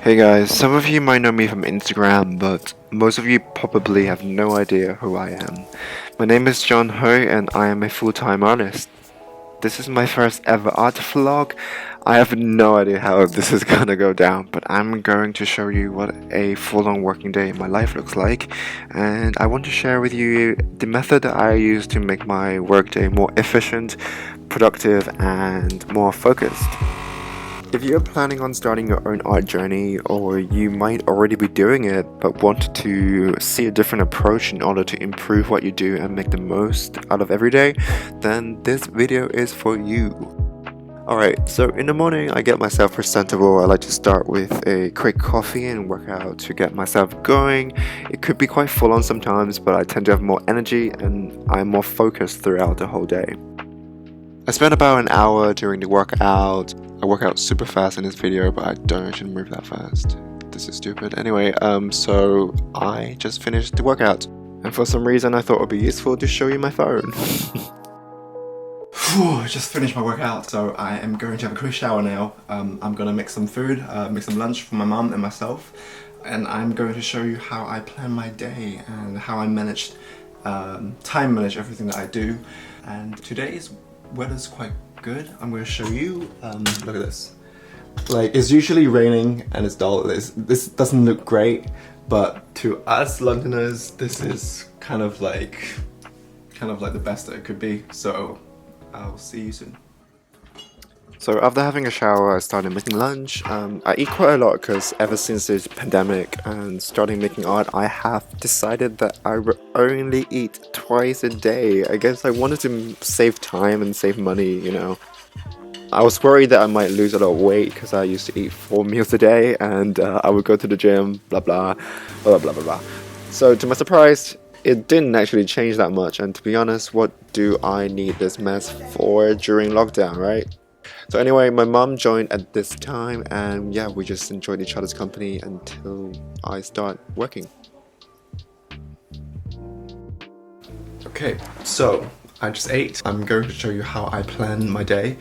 Hey guys, some of you might know me from Instagram, but most of you probably have no idea who I am. My name is John Ho and I am a full-time artist. This is my first ever art vlog. I have no idea how this is gonna go down, but I'm going to show you what a full-on working day in my life looks like, and I want to share with you the method that I use to make my workday more efficient, productive, and more focused. If you're planning on starting your own art journey, or you might already be doing it but want to see a different approach in order to improve what you do and make the most out of every day, then this video is for you. Alright, so in the morning I get myself presentable. I like to start with a quick coffee and work out to get myself going. It could be quite full on sometimes, but I tend to have more energy and I'm more focused throughout the whole day. I spend about an hour during the workout. I work out super fast in this video, but I shouldn't move that fast. This is stupid. Anyway, so I just finished the workout, and for some reason I thought it would be useful to show you my phone. I just finished my workout, so I am going to have a quick shower now. I'm gonna make some food, make some lunch for my mum and myself, and I'm going to show you how I plan my day and how I managed, time manage everything that I do. And today's weather's quite good. I'm going to show you. Look at this. Like, it's usually raining and it's dull. This doesn't look great, but to us Londoners, this is kind of like the best that it could be. So I'll see you soon. So after having a shower, I started making lunch. I eat quite a lot because ever since this pandemic and starting making art, I have decided that I will only eat twice a day. I guess I wanted to save time and save money, you know. I was worried that I might lose a lot of weight because I used to eat 4 meals a day, and I would go to the gym, blah blah, blah blah blah blah. So to my surprise, it didn't actually change that much, and to be honest, what do I need this mess for during lockdown, right? So anyway, my mum joined at this time, and yeah, we just enjoyed each other's company until I start working. Okay, so I just ate. I'm going to show you how I plan my day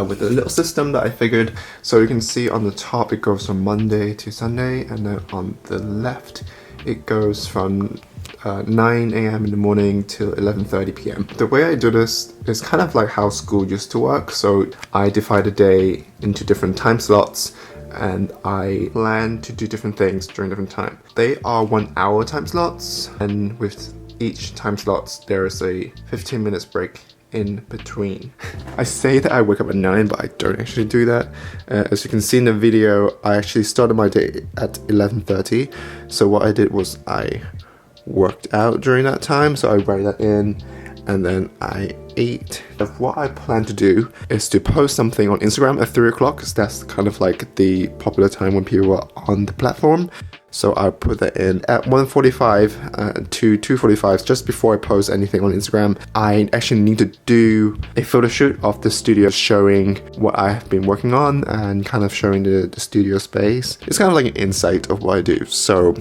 with a little system that I figured. So you can see on the top it goes from Monday to Sunday, and then on the left it goes from 9 AM in the morning till 11:30 PM. The way I do this is kind of like how school used to work. So I divide the day into different time slots, and I plan to do different things during different time. They are 1 hour time slots, and with each time slots there is a 15 minutes break in between. I say that I wake up at 9, but I don't actually do that. As you can see in the video, I actually started my day at 11:30. So what I did was I worked out during that time, so I write that in, and then I ate. What I plan to do is to post something on Instagram at 3 o'clock, because that's kind of like the popular time when people are on the platform. So I put that in at 1:45 to 2:45, just before I post anything on Instagram. I actually need to do a photo shoot of the studio, showing what I have been working on and kind of showing the studio space. It's kind of like an insight of what I do. So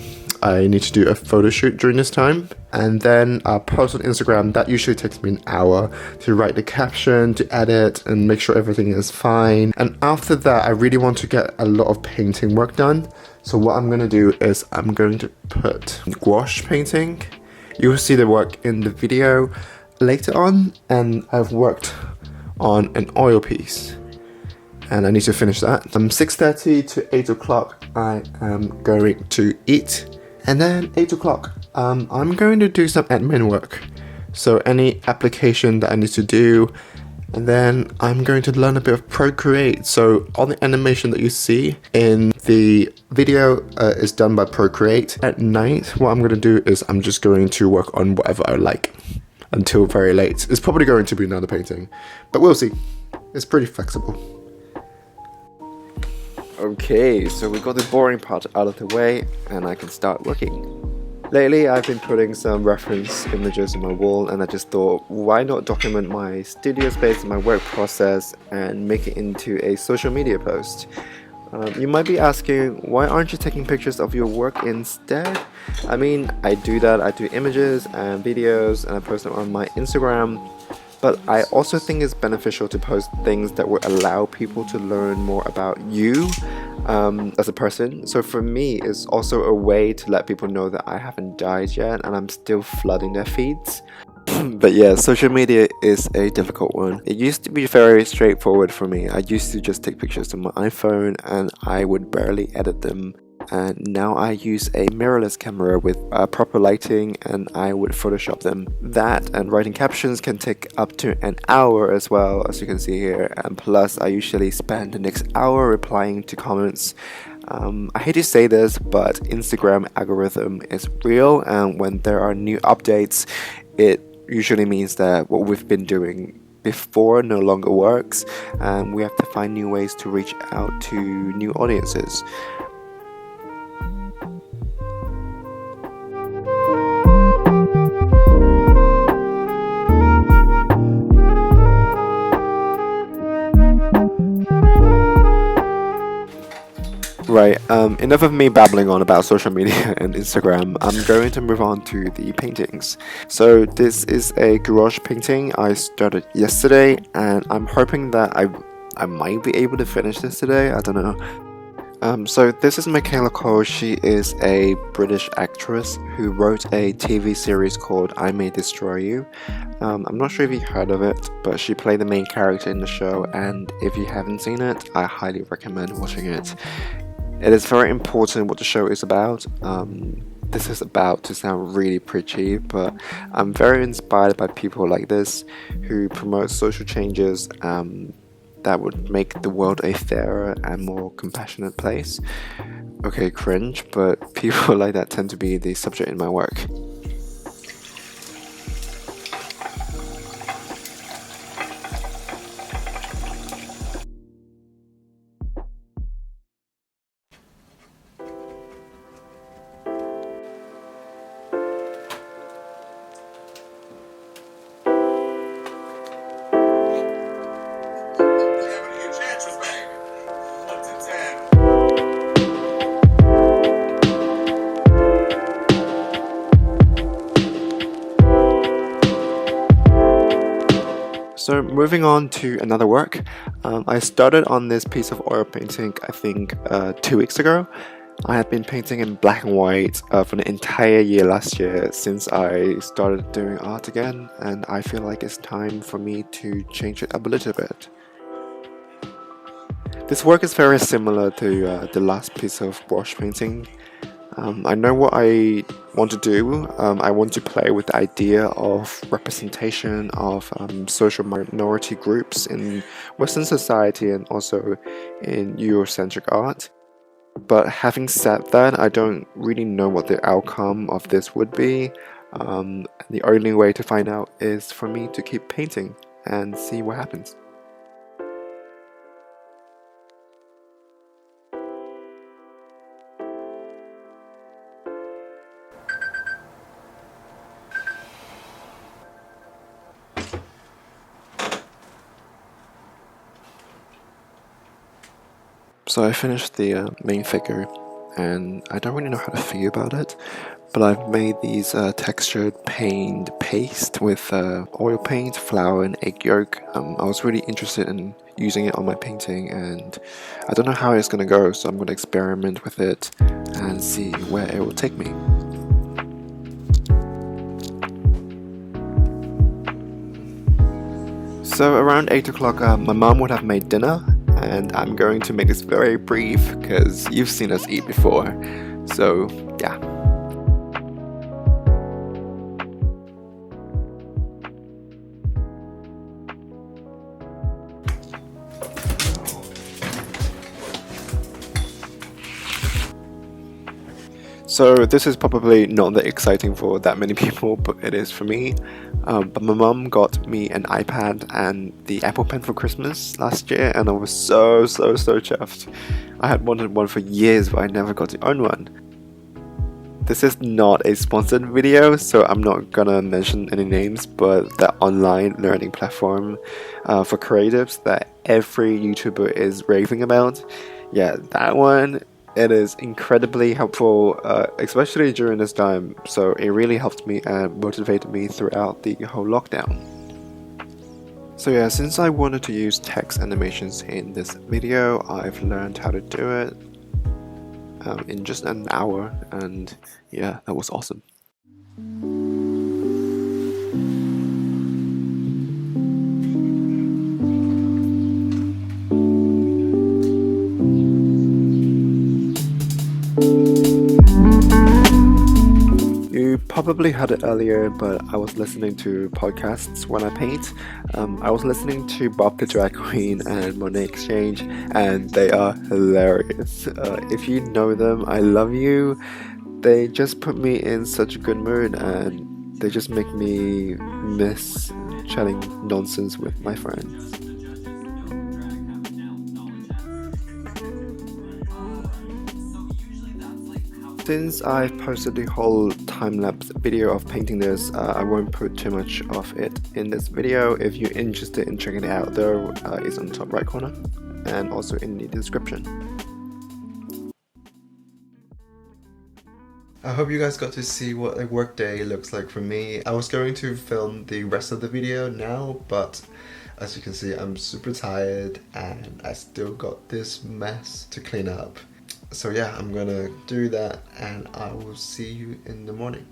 I need to do a photo shoot during this time, and then I'll post on Instagram. That usually takes me an hour to write the caption, to edit, and make sure everything is fine. And after that, I really want to get a lot of painting work done. So what I'm going to do is I'm going to put gouache painting. You will see the work in the video later on, and I've worked on an oil piece, and I need to finish that. From 6:30 to 8 o'clock I am going to eat, and then 8 o'clock I'm going to do some admin work, so any application that I need to do, and then I'm going to learn a bit of Procreate. So all the animation that you see in the video is done by Procreate. At night, what I'm going to do is I'm just going to work on whatever I like until very late. It's probably going to be another painting, but we'll see. It's pretty flexible. Okay, so we got the boring part out of the way, and I can start working. Lately, I've been putting some reference images on my wall, and I just thought, why not document my studio space and my work process and make it into a social media post? You might be asking, why aren't you taking pictures of your work instead? I mean, I do that. I do images and videos, and I post them on my Instagram. But I also think it's beneficial to post things that will allow people to learn more about you as a person. So for me, it's also a way to let people know that I haven't died yet and I'm still flooding their feeds. But yeah, social media is a difficult one. It used to be very straightforward for me. I used to just take pictures on my iPhone and I would barely edit them. And now I use a mirrorless camera with proper lighting and I would Photoshop them. That and writing captions can take up to an hour as well, as you can see here. And plus, I usually spend the next hour replying to comments. I hate to say this, but Instagram algorithm is real, and when there are new updates, it usually means that what we've been doing before no longer works, and we have to find new ways to reach out to new audiences. Right, enough of me babbling on about social media and Instagram. I'm going to move on to the paintings. So this is a gouache painting I started yesterday, and I'm hoping that I might be able to finish this today. I don't know. So this is Michaela Coel. She is a British actress who wrote a TV series called I May Destroy You. I'm not sure if you heard of it, but she played the main character in the show, and if you haven't seen it, I highly recommend watching it. It is very important what the show is about. This is about to sound really preachy, but I'm very inspired by people like this who promote social changes that would make the world a fairer and more compassionate place. Okay, cringe, but people like that tend to be the subject in my work. So moving on to another work, I started on this piece of oil painting I think 2 weeks ago. I had been painting in black and white for the entire year last year since I started doing art again, and I feel like it's time for me to change it up a little bit. This work is very similar to the last piece of wash painting. I know what I want to do. I want to play with the idea of representation of social minority groups in Western society and also in Eurocentric art. But having said that, I don't really know what the outcome of this would be. The only way to find out is for me to keep painting and see what happens. So I finished the main figure, and I don't really know how to feel about it, but I've made these textured paint paste with oil paint, flour and egg yolk. I was really interested in using it on my painting, and I don't know how it's gonna go, so I'm gonna experiment with it and see where it will take me. So around 8 o'clock, my mom would have made dinner, and I'm going to make this very brief because you've seen us eat before. So, yeah. So this is probably not that exciting for that many people, but it is for me. But my mum got me an iPad and the Apple Pen for Christmas last year, and I was so chuffed. I had wanted one for years, but I never got to own one. This is not a sponsored video, so I'm not gonna mention any names, but the online learning platform for creatives that every YouTuber is raving about, yeah, that one. It is incredibly helpful, especially during this time, so it really helped me and motivated me throughout the whole lockdown. So yeah, since I wanted to use text animations in this video, I've learned how to do it in just an hour, and yeah, that was awesome. You probably heard it earlier, but I was listening to podcasts when I paint. I was listening to Bob the Drag Queen and Monet Exchange, and they are hilarious. If you know them, I love you. They just put me in such a good mood, and they just make me miss chatting nonsense with my friends. Since I've posted the whole time-lapse video of painting this, I won't put too much of it in this video. If you're interested in checking it out though, it's on the top right corner and also in the description. I hope you guys got to see what a workday looks like for me. I was going to film the rest of the video now, but as you can see, I'm super tired and I still got this mess to clean up. So yeah, I'm gonna do that and I will see you in the morning.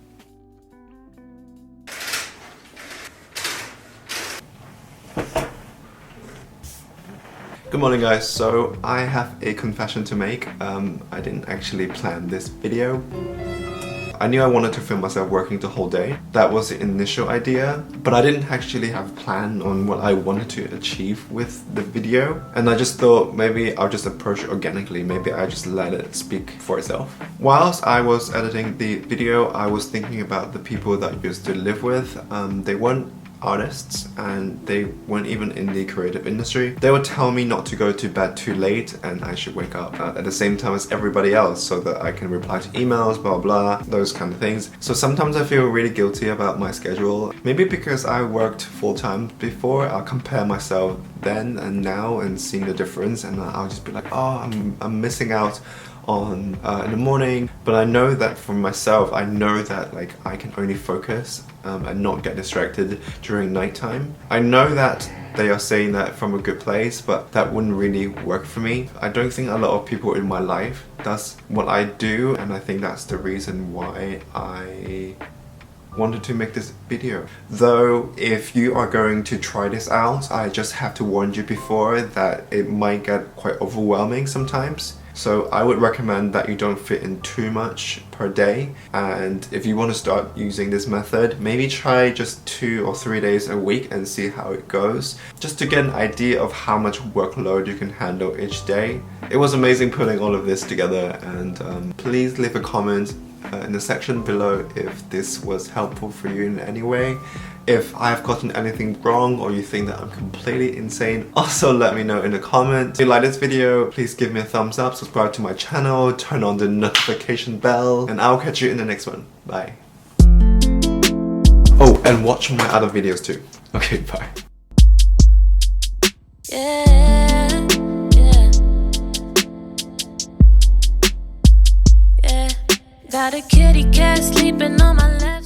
Good morning guys, so I have a confession to make. I didn't actually plan this video. I knew I wanted to film myself working the whole day. That was the initial idea, but I didn't actually have a plan on what I wanted to achieve with the video. And I just thought maybe I'll just approach it organically, maybe I just let it speak for itself. Whilst I was editing the video, I was thinking about the people that I used to live with. They weren't artists and they weren't even in the creative industry. They would tell me not to go to bed too late and I should wake up at the same time as everybody else so that I can reply to emails, blah blah, those kind of things. So sometimes I feel really guilty about my schedule. Maybe because I worked full-time before, I'll compare myself then and now and seeing the difference, and I'll just be like, oh, I'm missing out on in the morning. But I know that for myself, I know that like I can only focus and not get distracted during nighttime. I know that they are saying that from a good place, but that wouldn't really work for me. I don't think a lot of people in my life does what I do, and I think that's the reason why I wanted to make this video. Though if you are going to try this out, I just have to warn you before that it might get quite overwhelming sometimes. So I would recommend that you don't fit in too much per day, and if you want to start using this method, maybe try just 2 or 3 days a week and see how it goes, just to get an idea of how much workload you can handle each day. It was amazing putting all of this together, and please leave a comment in the section below if this was helpful for you in any way. If I've gotten anything wrong or you think that I'm completely insane, also let me know in the comments. If you like this video, please give me a thumbs up, subscribe to my channel, turn on the notification bell, and I'll catch you in the next one. Bye. Oh, and watch my other videos too. Okay, bye. Got a kitty cat sleeping on my lap.